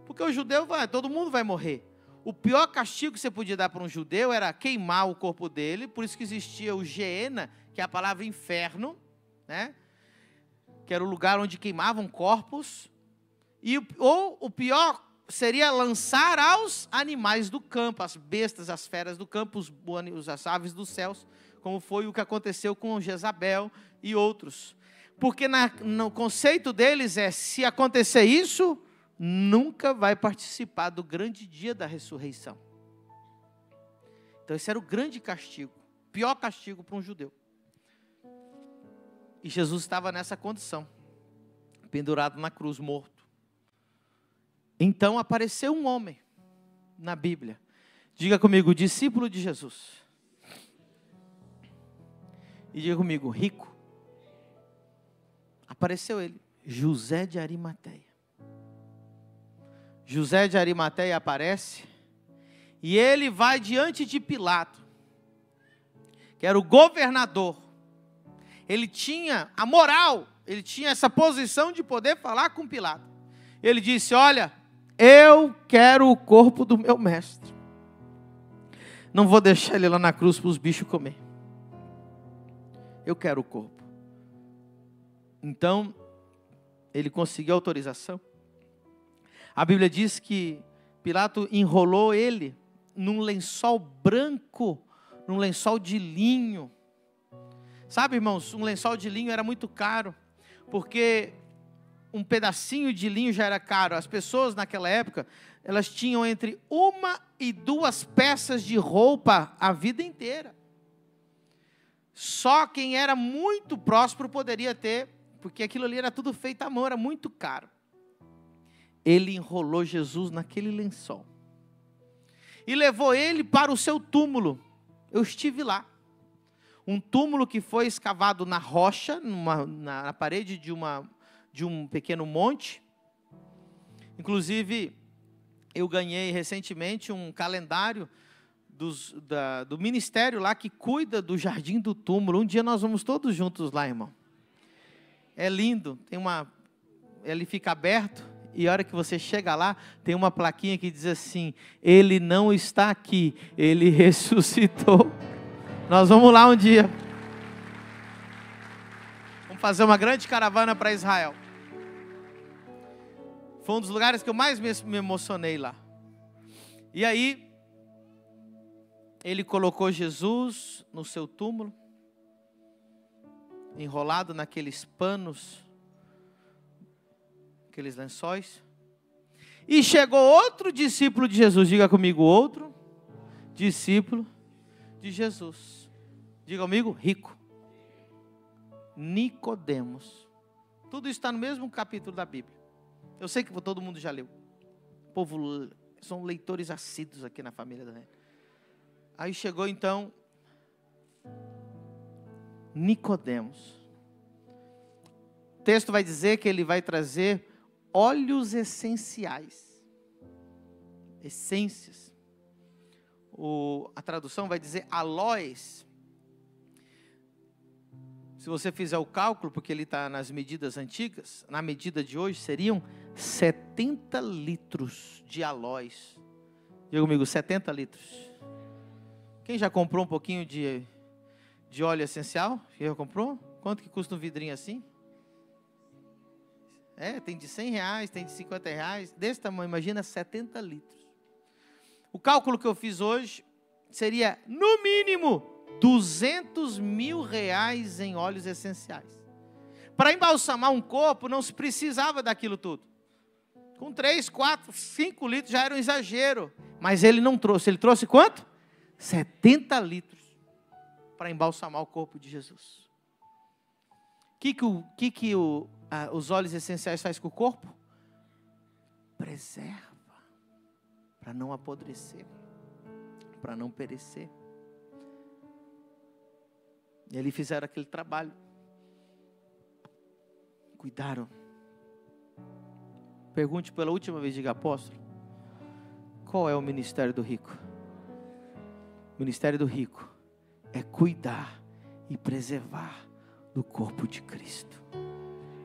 porque o judeu todo mundo vai morrer. O pior castigo que você podia dar para um judeu era queimar o corpo dele, por isso que existia o Geena, que é a palavra inferno, né? Que era o lugar onde queimavam corpos, ou o pior seria lançar aos animais do campo, as bestas, as feras do campo, as aves dos céus, como foi o que aconteceu com Jezabel e outros. Porque no conceito deles se acontecer isso, nunca vai participar do grande dia da ressurreição. Então esse era o grande castigo, pior castigo para um judeu. E Jesus estava nessa condição, pendurado na cruz, morto. Então apareceu um homem na Bíblia. Diga comigo, discípulo de Jesus. E diga comigo, rico. Apareceu ele, José de Arimateia. José de Arimateia aparece e ele vai diante de Pilato, que era o governador. Ele tinha a moral, ele tinha essa posição de poder falar com Pilato. Ele disse, olha, eu quero o corpo do meu mestre. Não vou deixar ele lá na cruz para os bichos comer. Eu quero o corpo. Então, ele conseguiu autorização. A Bíblia diz que Pilato enrolou ele num lençol branco, num lençol de linho. Sabe, irmãos, um lençol de linho era muito caro, porque um pedacinho de linho já era caro. As pessoas naquela época, elas tinham entre 1 e 2 peças de roupa a vida inteira. Só quem era muito próspero poderia ter, porque aquilo ali era tudo feito à mão, era muito caro. Ele enrolou Jesus naquele lençol e levou ele para o seu túmulo. Eu estive lá. Um túmulo que foi escavado na rocha, na parede de um pequeno monte. Inclusive, eu ganhei recentemente um calendário do ministério lá que cuida do jardim do túmulo. Um dia nós vamos todos juntos lá, irmão. É lindo, ele fica aberto e a hora que você chega lá, tem uma plaquinha que diz assim, ele não está aqui, ele ressuscitou. Nós vamos lá um dia. Vamos fazer uma grande caravana para Israel. Foi um dos lugares que eu mais me emocionei lá. E aí, ele colocou Jesus no seu túmulo, enrolado naqueles panos, aqueles lençóis. E chegou outro discípulo de Jesus, diga comigo, outro discípulo de Jesus. Diga comigo, rico. Nicodemos. Tudo isso está no mesmo capítulo da Bíblia. Eu sei que todo mundo já leu. O povo são leitores assíduos aqui na família da gente. Aí chegou então Nicodemos. O texto vai dizer que ele vai trazer óleos essenciais. Essências. A tradução vai dizer aloes. Se você fizer o cálculo, porque ele está nas medidas antigas, na medida de hoje, seriam 70 litros de aloes. Diga comigo, 70 litros. Quem já comprou um pouquinho de óleo essencial? Quem já comprou? Quanto que custa um vidrinho assim? Tem de 100 reais, tem de 50 reais. Desse tamanho, imagina 70 litros. O cálculo que eu fiz hoje seria, no mínimo, 200 mil reais em óleos essenciais. Para embalsamar um corpo, não se precisava daquilo tudo. Com 3, 4, 5 litros já era um exagero. Mas ele não trouxe. Ele trouxe quanto? 70 litros para embalsamar o corpo de Jesus. O que os óleos essenciais fazem com o corpo? Preserva, para não apodrecer, para não perecer. E ali fizeram aquele trabalho. Cuidaram. Pergunte pela última vez, diga: apóstolo, qual é o ministério do rico? O ministério do rico é cuidar e preservar do corpo de Cristo,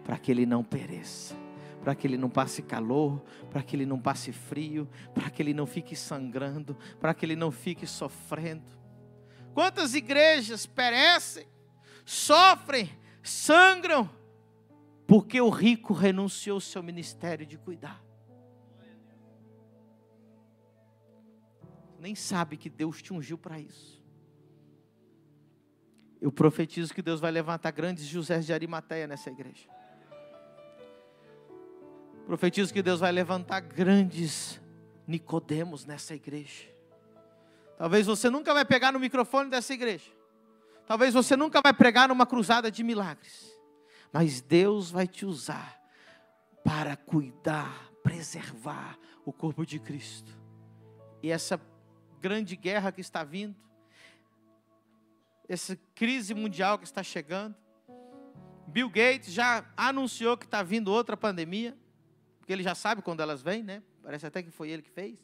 para que ele não pereça, para que ele não passe calor, para que ele não passe frio, para que ele não fique sangrando, para que ele não fique sofrendo. Quantas igrejas perecem, sofrem, sangram, porque o rico renunciou ao seu ministério de cuidar. Nem sabe que Deus te ungiu para isso. Eu profetizo que Deus vai levantar grandes Josés de Arimateia nessa igreja. Profetizo que Deus vai levantar grandes Nicodemos nessa igreja. Talvez você nunca vai pegar no microfone dessa igreja. Talvez você nunca vai pregar numa cruzada de milagres. Mas Deus vai te usar para cuidar, preservar o corpo de Cristo. E essa grande guerra que está vindo, essa crise mundial que está chegando, Bill Gates já anunciou que está vindo outra pandemia, porque ele já sabe quando elas vêm, né? Parece até que foi ele que fez.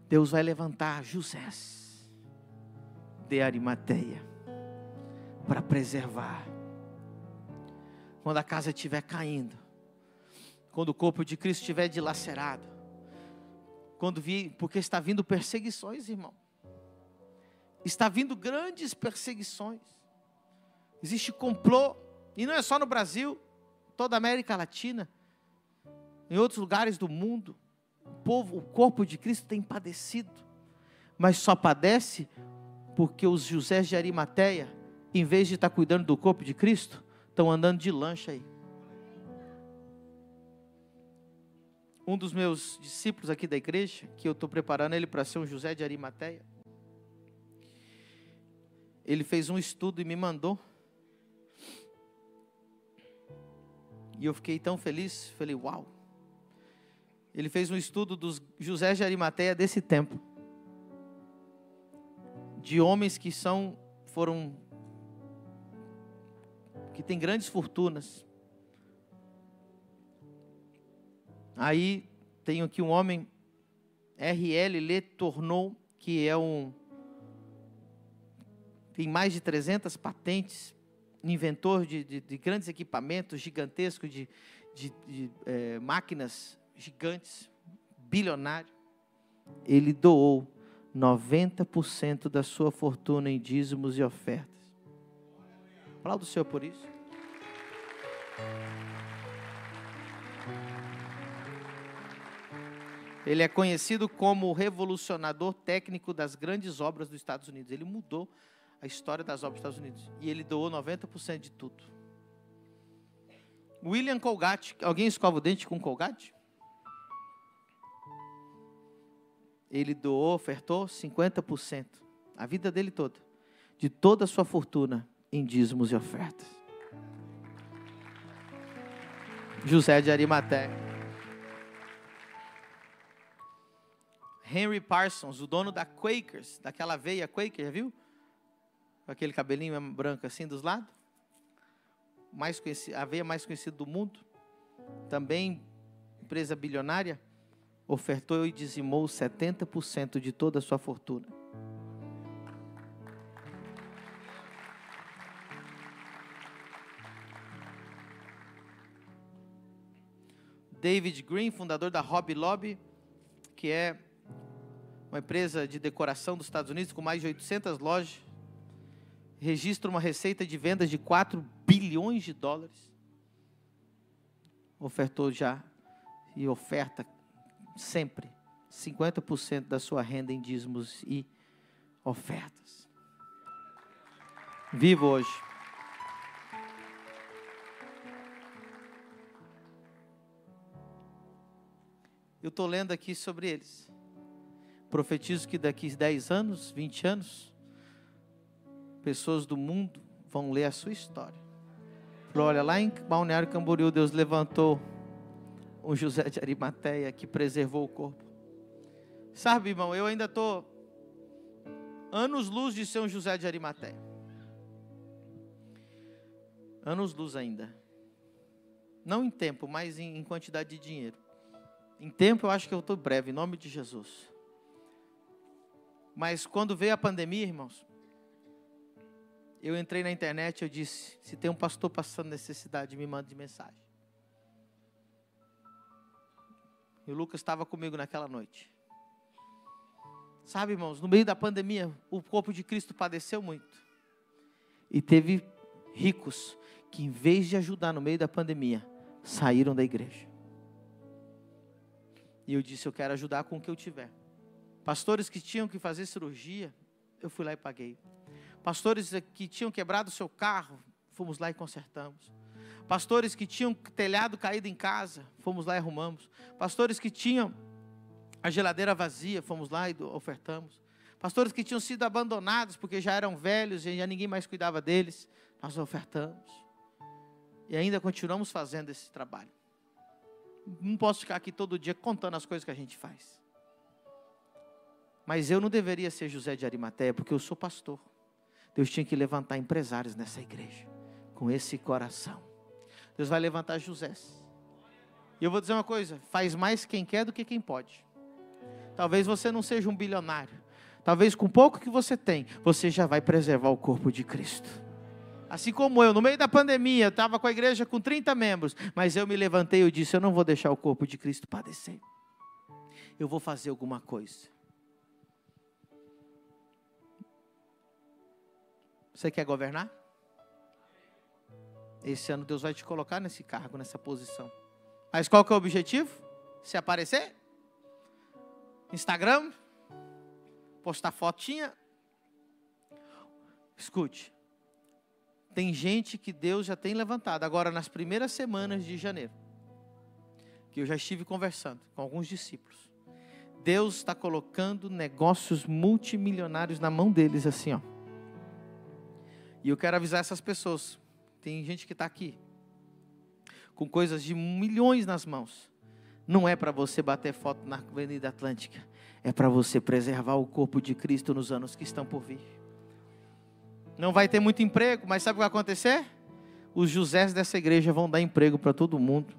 Deus vai levantar Josés de Arimateia para preservar. Quando a casa estiver caindo, quando o corpo de Cristo estiver dilacerado, porque está vindo perseguições, irmão. Está vindo grandes perseguições. Existe complô, e não é só no Brasil, toda a América Latina, em outros lugares do mundo. O corpo de Cristo tem padecido, mas só padece porque os Josés de Arimateia, em vez de estar cuidando do corpo de Cristo, estão andando de lancha aí. Um dos meus discípulos aqui da igreja, que eu estou preparando ele para ser um José de Arimateia, ele fez um estudo e me mandou. E eu fiquei tão feliz, falei, uau. Ele fez um estudo dos José de Arimateia desse tempo. De homens que têm grandes fortunas. Aí tem aqui um homem, R.L. Le Tourneau, que tem mais de 300 patentes, inventor de grandes equipamentos gigantescos, de máquinas gigantes, bilionário. Ele doou 90% da sua fortuna em dízimos e ofertas. Aplauda o Senhor por isso. Ele é conhecido como o revolucionador técnico das grandes obras dos Estados Unidos. Ele mudou a história das obras dos Estados Unidos. E ele doou 90% de tudo. William Colgate. Alguém escova o dente com Colgate? Ele doou, ofertou 50%. A vida dele toda. De toda a sua fortuna em dízimos e ofertas. José de Arimateia. Henry Parsons, o dono da Quakers, daquela veia Quaker, já viu? Com aquele cabelinho branco assim dos lados. A veia mais conhecida do mundo. Também empresa bilionária. Ofertou e dizimou 70% de toda a sua fortuna. David Green, fundador da Hobby Lobby, que é uma empresa de decoração dos Estados Unidos com mais de 800 lojas, registra uma receita de vendas de 4 bilhões de dólares. Ofertou já e oferta sempre 50% da sua renda em dízimos e ofertas. Vivo hoje. Eu estou lendo aqui sobre eles. Profetizo que daqui 10 anos, 20 anos, pessoas do mundo vão ler a sua história. Olha, lá em Balneário Camboriú, Deus levantou um José de Arimateia que preservou o corpo. Sabe, irmão, eu ainda estou anos-luz de ser um José de Arimateia. Anos-luz ainda. Não em tempo, mas em quantidade de dinheiro. Em tempo eu acho que eu estou breve, em nome de Jesus. Mas quando veio a pandemia, irmãos, eu entrei na internet e eu disse, se tem um pastor passando necessidade, me mande mensagem. E o Lucas estava comigo naquela noite. Sabe, irmãos, no meio da pandemia, o corpo de Cristo padeceu muito. E teve ricos que, em vez de ajudar no meio da pandemia, saíram da igreja. E eu disse, eu quero ajudar com o que eu tiver. Pastores que tinham que fazer cirurgia, eu fui lá e paguei. Pastores que tinham quebrado o seu carro, fomos lá e consertamos. Pastores que tinham telhado caído em casa, fomos lá e arrumamos. Pastores que tinham a geladeira vazia, fomos lá e ofertamos. Pastores que tinham sido abandonados porque já eram velhos e já ninguém mais cuidava deles, nós ofertamos. E ainda continuamos fazendo esse trabalho. Não posso ficar aqui todo dia contando as coisas que a gente faz. Mas eu não deveria ser José de Arimateia, porque eu sou pastor. Deus tinha que levantar empresários nessa igreja, com esse coração. Deus vai levantar Josés. E eu vou dizer uma coisa, faz mais quem quer do que quem pode. Talvez você não seja um bilionário. Talvez com pouco que você tem, você já vai preservar o corpo de Cristo. Assim como eu, no meio da pandemia, eu estava com a igreja com 30 membros, mas eu me levantei e eu disse, eu não vou deixar o corpo de Cristo padecer. Eu vou fazer alguma coisa. Você quer governar? Esse ano Deus vai te colocar nesse cargo, nessa posição. Mas qual que é o objetivo? Se aparecer? Instagram? Postar fotinha? Escute. Tem gente que Deus já tem levantado. Agora, nas primeiras semanas de janeiro, que eu já estive conversando com alguns discípulos, Deus está colocando negócios multimilionários na mão deles, assim, ó. E eu quero avisar essas pessoas. Tem gente que está aqui, com coisas de milhões nas mãos. Não é para você bater foto na Avenida Atlântica. É para você preservar o corpo de Cristo nos anos que estão por vir. Não vai ter muito emprego, mas sabe o que vai acontecer? Os Josés dessa igreja vão dar emprego para todo mundo.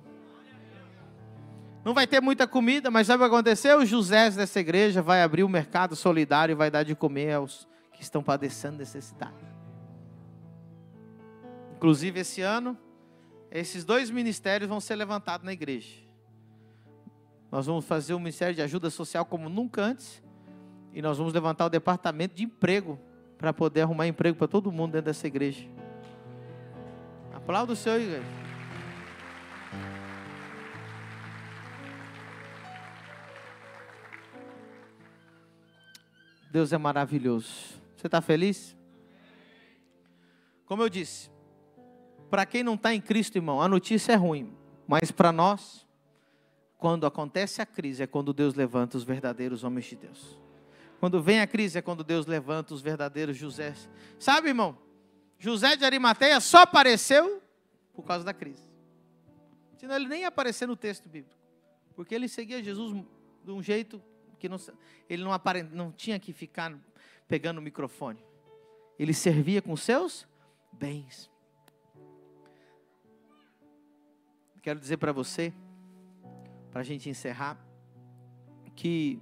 Não vai ter muita comida, mas sabe o que vai acontecer? Os Josés dessa igreja vai abrir o mercado solidário e vai dar de comer aos que estão padecendo necessidade. Inclusive esse ano, esses 2 ministérios vão ser levantados na igreja. Nós vamos fazer um ministério de ajuda social como nunca antes. E nós vamos levantar o departamento de emprego, para poder arrumar emprego para todo mundo dentro dessa igreja. Aplauda o Senhor, igreja. Deus é maravilhoso. Você está feliz? Como eu disse, para quem não está em Cristo, irmão, a notícia é ruim. Mas para nós, quando acontece a crise, é quando Deus levanta os verdadeiros homens de Deus. Quando vem a crise, é quando Deus levanta os verdadeiros Josés. Sabe, irmão? José de Arimateia só apareceu por causa da crise. Senão ele nem ia aparecer no texto bíblico. Porque ele seguia Jesus de um jeito que ele não tinha que ficar pegando o microfone. Ele servia com seus bens. Quero dizer para você, para a gente encerrar, que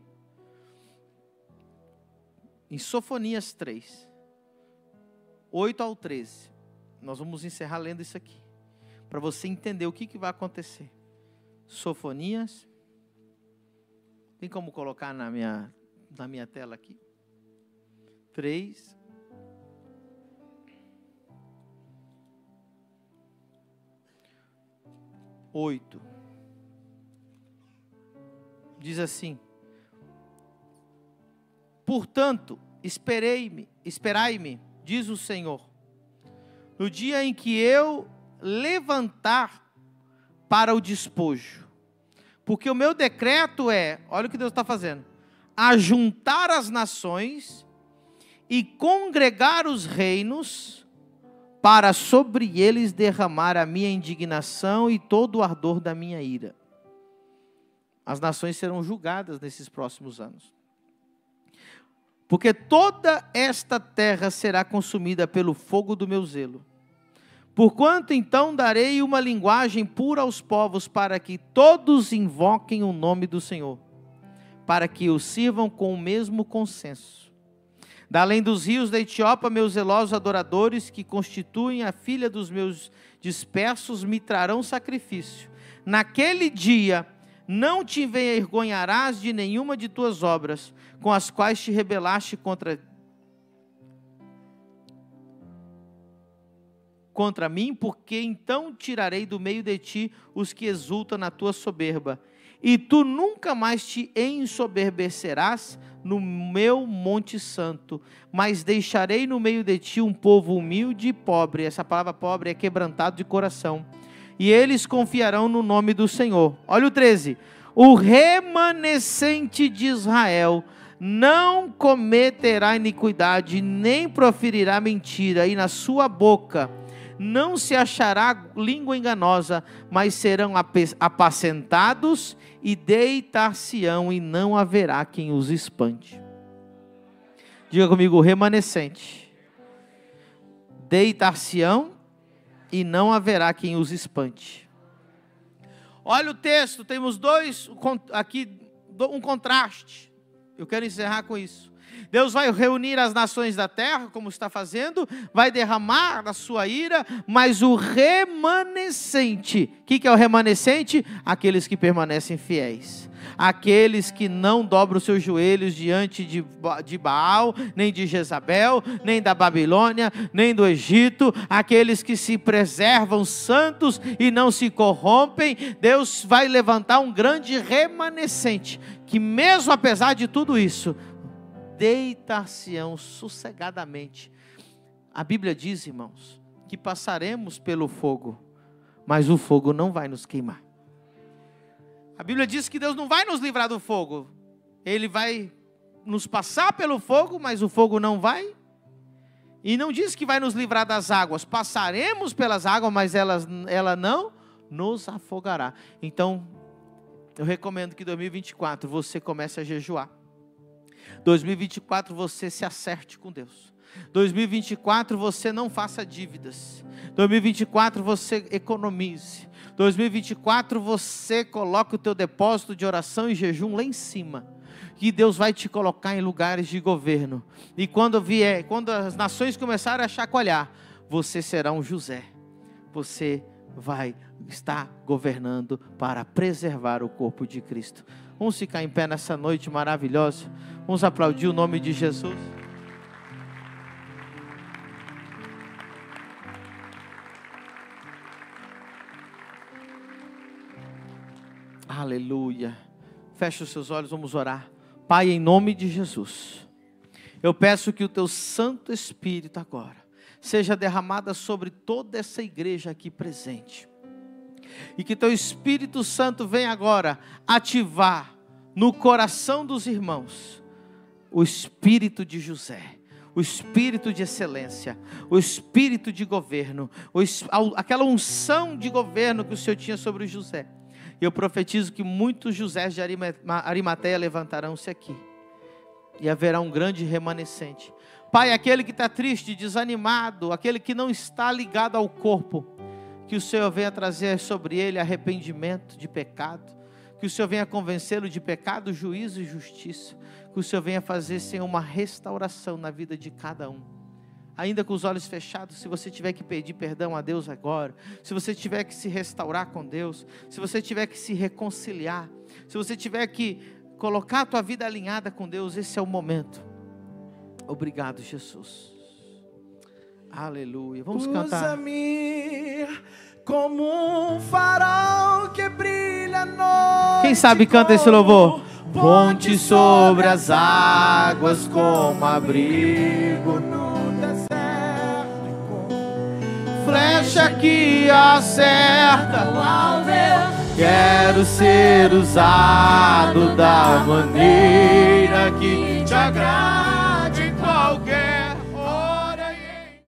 em Sofonias 3, 8 ao 13, nós vamos encerrar lendo isso aqui, para você entender o que vai acontecer. Sofonias, tem como colocar na minha tela aqui? 3, 8, diz assim: portanto, esperai-me, diz o Senhor, no dia em que eu levantar para o despojo, porque o meu decreto é, olha o que Deus está fazendo, ajuntar as nações e congregar os reinos, para sobre eles derramar a minha indignação e todo o ardor da minha ira. As nações serão julgadas nesses próximos anos. Porque toda esta terra será consumida pelo fogo do meu zelo. Porquanto então darei uma linguagem pura aos povos, para que todos invoquem o nome do Senhor, para que o sirvam com o mesmo consenso. Da além dos rios da Etiópia, meus zelosos adoradores, que constituem a filha dos meus dispersos, me trarão sacrifício. Naquele dia não te envergonharás de nenhuma de tuas obras, com as quais te rebelaste contra mim, porque então tirarei do meio de ti os que exultam na tua soberba, e tu nunca mais te ensoberbecerás no meu monte santo, mas deixarei no meio de ti um povo humilde e pobre. Essa palavra pobre é quebrantado de coração, e eles confiarão no nome do Senhor. Olha o 13, o remanescente de Israel não cometerá iniquidade, nem proferirá mentira, e na sua boca não se achará língua enganosa, mas serão apacentados e deitar-se-ão, e não haverá quem os espante. Diga comigo, remanescente. Deitar-se-ão e não haverá quem os espante. Olha o texto, temos aqui um contraste. Eu quero encerrar com isso. Deus vai reunir as nações da terra, como está fazendo, vai derramar a sua ira, mas o remanescente, o que é o remanescente? Aqueles que permanecem fiéis, aqueles que não dobram os seus joelhos diante de Baal, nem de Jezabel, nem da Babilônia, nem do Egito, aqueles que se preservam santos e não se corrompem. Deus vai levantar um grande remanescente, que mesmo apesar de tudo isso, deitar-se-ão sossegadamente. A Bíblia diz, irmãos, que passaremos pelo fogo, mas o fogo não vai nos queimar. A Bíblia diz que Deus não vai nos livrar do fogo. Ele vai nos passar pelo fogo, mas o fogo não vai. E não diz que vai nos livrar das águas. Passaremos pelas águas, mas ela não nos afogará. Então, eu recomendo que em 2024 você comece a jejuar. 2024 você se acerte com Deus. 2024 você não faça dívidas. 2024 você economize. 2024 você coloque o teu depósito de oração e jejum lá em cima, que Deus vai te colocar em lugares de governo. E quando as nações começarem a chacoalhar, você será um José. Você vai estar governando para preservar o corpo de Cristo. Vamos ficar em pé nessa noite maravilhosa. Vamos aplaudir o nome de Jesus. Aleluia. Feche os seus olhos, vamos orar. Pai, em nome de Jesus, eu peço que o teu Santo Espírito agora seja derramado sobre toda essa igreja aqui presente. E que teu Espírito Santo venha agora ativar no coração dos irmãos o espírito de José, o espírito de excelência, o espírito de governo, aquela unção de governo que o Senhor tinha sobre o José. E eu profetizo que muitos Josés de Arimateia levantarão-se aqui, e haverá um grande remanescente. Pai, aquele que está triste, desanimado, aquele que não está ligado ao corpo, que o Senhor venha trazer sobre ele arrependimento de pecado, que o Senhor venha convencê-lo de pecado, juízo e justiça, que o Senhor venha fazer, Senhor, uma restauração na vida de cada um. Ainda com os olhos fechados, se você tiver que pedir perdão a Deus agora, se você tiver que se restaurar com Deus, se você tiver que se reconciliar, se você tiver que colocar a tua vida alinhada com Deus, esse é o momento. Obrigado, Jesus. Aleluia. Vamos cantar. Usa-me como um farol que brilha no. Quem sabe canta esse louvor. Ponte sobre as águas como abrigo no deserto, flecha que acerta o alvo. Quero ser usado da maneira te agrada.